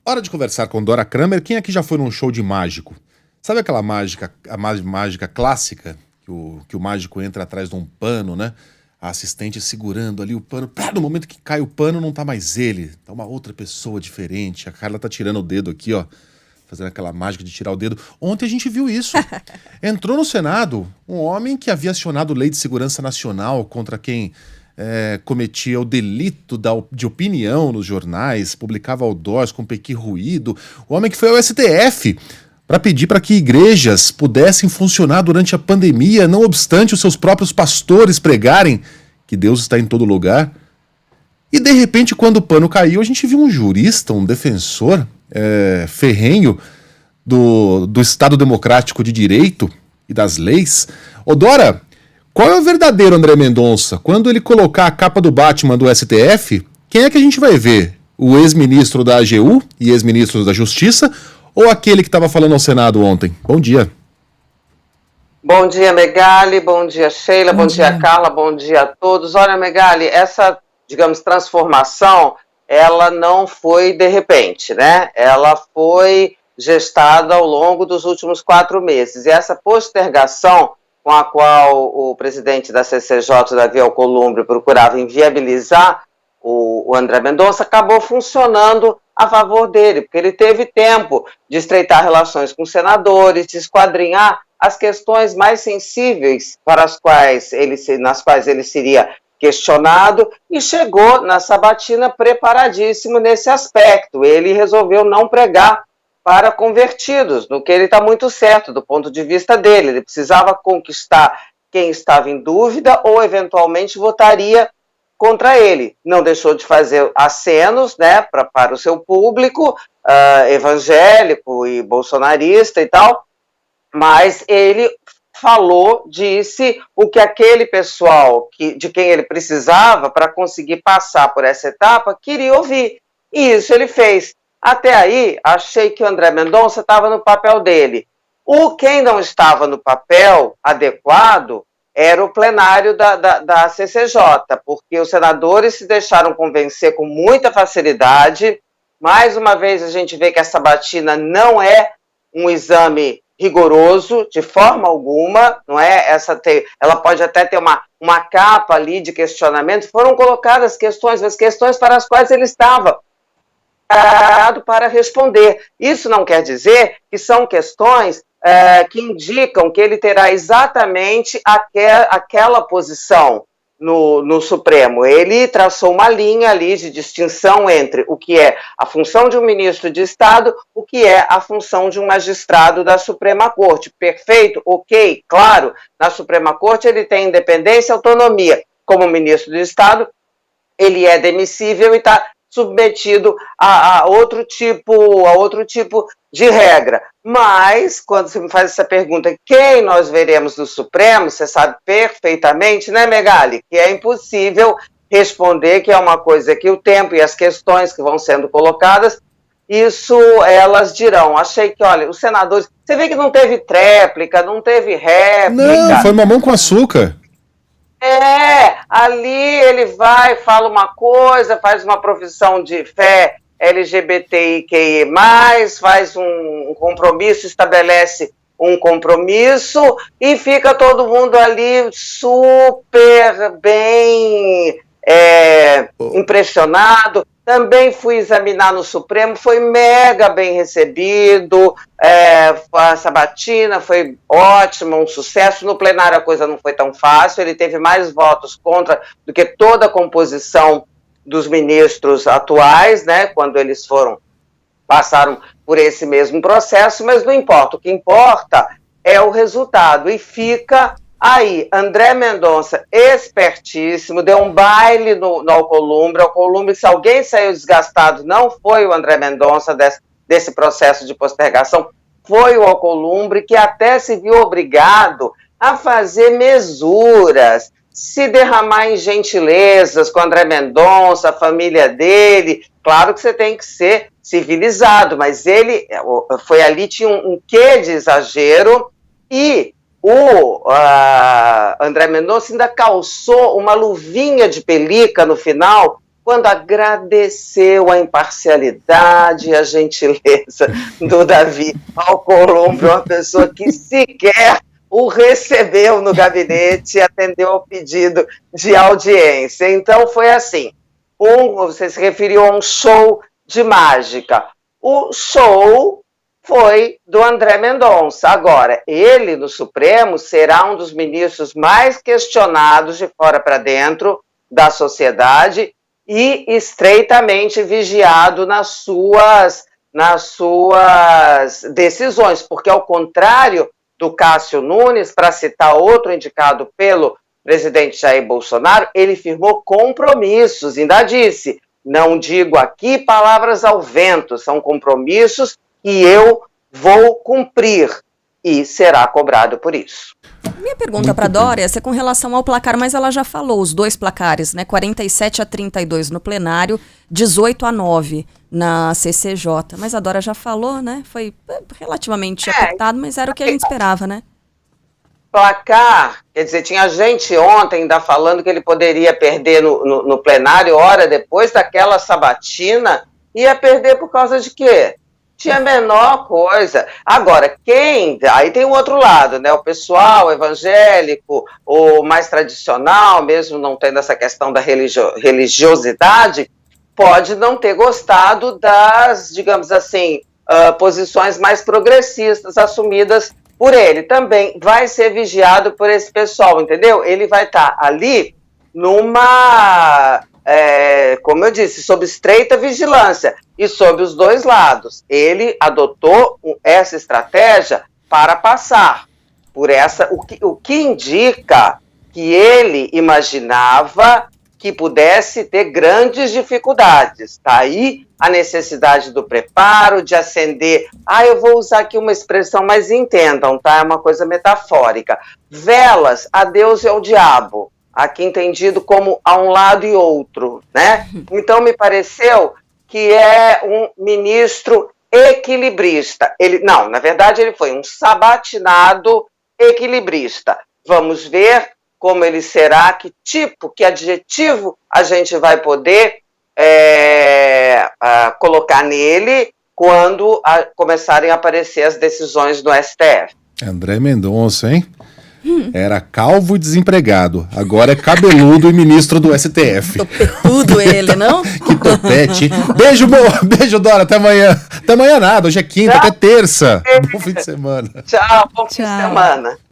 Hora de conversar com Dora Kramer. Quem aqui já foi num show de mágico? Sabe aquela mágica, mágica clássica? Que o mágico entra atrás de um pano, né? A assistente segurando ali o pano. No momento que cai o pano, não tá mais ele. Tá uma outra pessoa diferente. A Carla tá tirando o dedo aqui, ó. Fazendo aquela mágica de tirar o dedo. Ontem a gente viu isso. Entrou no Senado um homem que havia acionado lei de segurança nacional contra quem cometia o delito de opinião nos jornais, publicava outdoors com pequeno ruído. O homem que foi ao STF para pedir para que igrejas pudessem funcionar durante a pandemia, não obstante os seus próprios pastores pregarem que Deus está em todo lugar. E de repente, quando o pano caiu, a gente viu um jurista, um defensor ferrenho do Estado Democrático de Direito e das leis. Ô Dora, qual é o verdadeiro André Mendonça? Quando ele colocar a capa do Batman do STF, quem é que a gente vai ver? O ex-ministro da AGU e ex-ministro da Justiça ou aquele que estava falando ao Senado ontem? Bom dia. Bom dia, Megali. Bom dia, Sheila. Bom dia, Carla. Bom dia a todos. Olha, Megali, essa, digamos, transformação, ela não foi de repente, né? Ela foi gestada ao longo dos últimos 4 meses. E essa postergação com a qual o presidente da CCJ, Davi Alcolumbre, procurava inviabilizar o André Mendonça, acabou funcionando a favor dele, porque ele teve tempo de estreitar relações com senadores, de esquadrinhar as questões mais sensíveis nas quais ele seria questionado, e chegou na sabatina preparadíssimo nesse aspecto. Ele resolveu não pregar para convertidos, no que ele está muito certo do ponto de vista dele. Ele precisava conquistar quem estava em dúvida ou eventualmente votaria contra ele. Não deixou de fazer acenos, né, para o seu público evangélico e bolsonarista e tal, mas ele disse o que aquele pessoal de quem ele precisava para conseguir passar por essa etapa queria ouvir. E isso ele fez. Até aí, achei que o André Mendonça estava no papel dele. Quem não estava no papel adequado era o plenário da CCJ, porque os senadores se deixaram convencer com muita facilidade. Mais uma vez, a gente vê que essa sabatina não é um exame rigoroso, de forma alguma, não é? Ela pode até ter uma capa ali de questionamento. Foram colocadas as questões para as quais ele estava para responder. Isso não quer dizer que são questões que indicam que ele terá exatamente aquela posição no Supremo. Ele traçou uma linha ali de distinção entre o que é a função de um ministro de Estado, o que é a função de um magistrado da Suprema Corte. Perfeito? Ok, claro. Na Suprema Corte ele tem independência e autonomia. Como ministro de Estado, ele é demissível e está submetido a outro tipo de regra. Mas, quando você me faz essa pergunta, quem nós veremos no Supremo, você sabe perfeitamente, né, Megali, que é impossível responder, que é uma coisa que o tempo e as questões que vão sendo colocadas, isso elas dirão. Achei que, olha, os senadores... Você vê que não teve tréplica, não teve réplica. Não, foi mamão com açúcar. Ali ele fala uma coisa, faz uma profissão de fé LGBTIQI+, faz um compromisso, estabelece um compromisso e fica todo mundo ali super bem impressionado. Também fui examinar no Supremo, foi mega bem recebido, a sabatina foi ótima, um sucesso. No plenário a coisa não foi tão fácil, ele teve mais votos contra do que toda a composição dos ministros atuais, né, quando eles passaram por esse mesmo processo, mas não importa. O que importa é o resultado, e fica aí, André Mendonça, espertíssimo, deu um baile no Alcolumbre. Se alguém saiu desgastado, não foi o André Mendonça desse processo de postergação, foi o Alcolumbre, que até se viu obrigado a fazer mesuras, se derramar em gentilezas com o André Mendonça, a família dele. Claro que você tem que ser civilizado, mas ele foi ali, tinha um quê de exagero, e o André Mendonça ainda calçou uma luvinha de pelica no final quando agradeceu a imparcialidade e a gentileza do Davi Alcolumbre, uma pessoa que sequer o recebeu no gabinete e atendeu ao pedido de audiência. Então, foi assim, você se referiu a um show de mágica. O show foi do André Mendonça. Agora, ele, no Supremo, será um dos ministros mais questionados de fora para dentro da sociedade e estreitamente vigiado nas suas decisões, porque, ao contrário do Cássio Nunes, para citar outro indicado pelo presidente Jair Bolsonaro, ele firmou compromissos, ainda disse, não digo aqui palavras ao vento, são compromissos e eu vou cumprir, e será cobrado por isso. Minha pergunta para a Dória é com relação ao placar, mas ela já falou, os dois placares, né? 47-32 no plenário, 18-9 na CCJ. Mas a Dória já falou, né? Foi relativamente apertado, mas era o que a gente esperava, né? Placar, quer dizer, tinha gente ontem ainda falando que ele poderia perder no plenário, hora depois daquela sabatina, ia perder por causa de quê? Tinha a menor coisa. Agora, aí tem o outro lado, né? O pessoal evangélico, o mais tradicional, mesmo não tendo essa questão da religiosidade, pode não ter gostado das, digamos assim, posições mais progressistas assumidas por ele. Também vai ser vigiado por esse pessoal, entendeu? Ele vai estar ali como eu disse, sob estreita vigilância e sob os dois lados. Ele adotou essa estratégia para passar por essa, o que indica que ele imaginava que pudesse ter grandes dificuldades. Está aí a necessidade do preparo, de acender, eu vou usar aqui uma expressão, mas entendam, tá? É uma coisa metafórica. Velas a Deus e ao diabo. Aqui entendido como a um lado e outro, né? Então, me pareceu que é um ministro equilibrista. Na verdade, ele foi um sabatinado equilibrista. Vamos ver como ele será, que adjetivo a gente vai poder colocar nele quando começarem a aparecer as decisões do STF. André Mendonça, hein? Era calvo e desempregado. Agora é cabeludo e ministro do STF. Topetudo ele, não? Que topete. Beijo, Dora. Até amanhã. Até amanhã nada. Hoje é quinta, até terça. Bom fim de semana. Tchau, bom fim de semana.